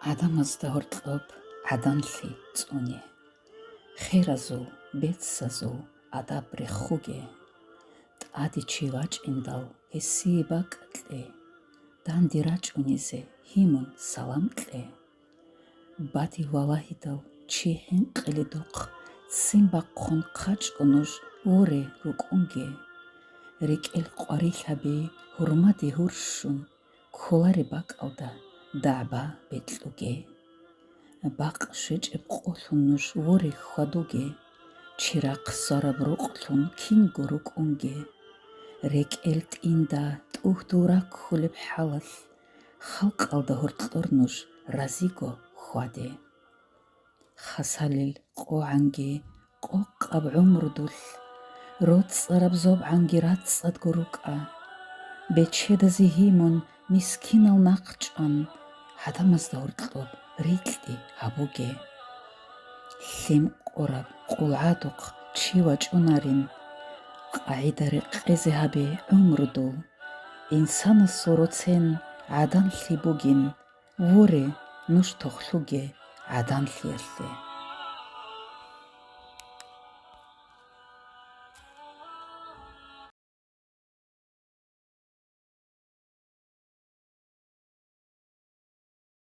ადამიანს დაორწყობ ადანლი წუნე ხერაზულ ბეცსაზულ ადაბრე ხუგე ტადიჩი ვაჭინდალ ჰესიება კტლე დანდი რაჭუნიზე ჰიმუნ სალამტლე ბადი ვალაჰიდალ ჩიჰენ ყლიდოყ სიმბაყხონ ყაჭკნუშ ორე რუკუნგე რიკელ ყვარილაბი ჰურმადი ჰურშუნ ქოლარი ბაკალდა დაბა ბეტლუგე ბაყ შეჭებ ყოლუნუშ ვორი ხვადუგე ჩირაყ სარაბ როყლუნ კინგო რუკუნგე რეკელ ტინდა ტუჰდურა ქულებ ჰალალ ხალყალდა ჰორტლორნუშ რაზიგო ხვადე ხასალილ ყოანგე ყოყაბ ዑმრდულ როწრაბ ზობანგი რაცად გურუკა ბეჩედაზი ჰიმონ მისკინალ ნახჭან ადამიანს დაორწყობ რიტლი აბუგე ლიმ ყორაბ ყულადუყ ჩივა ჭუნარინ ყაიდარი ყეზე ჰაბე ዑმრდულ ინსანა სოროცენ ადანლი ბუგინ ვორე ნუშ თოხლუგე ადანლი ელლე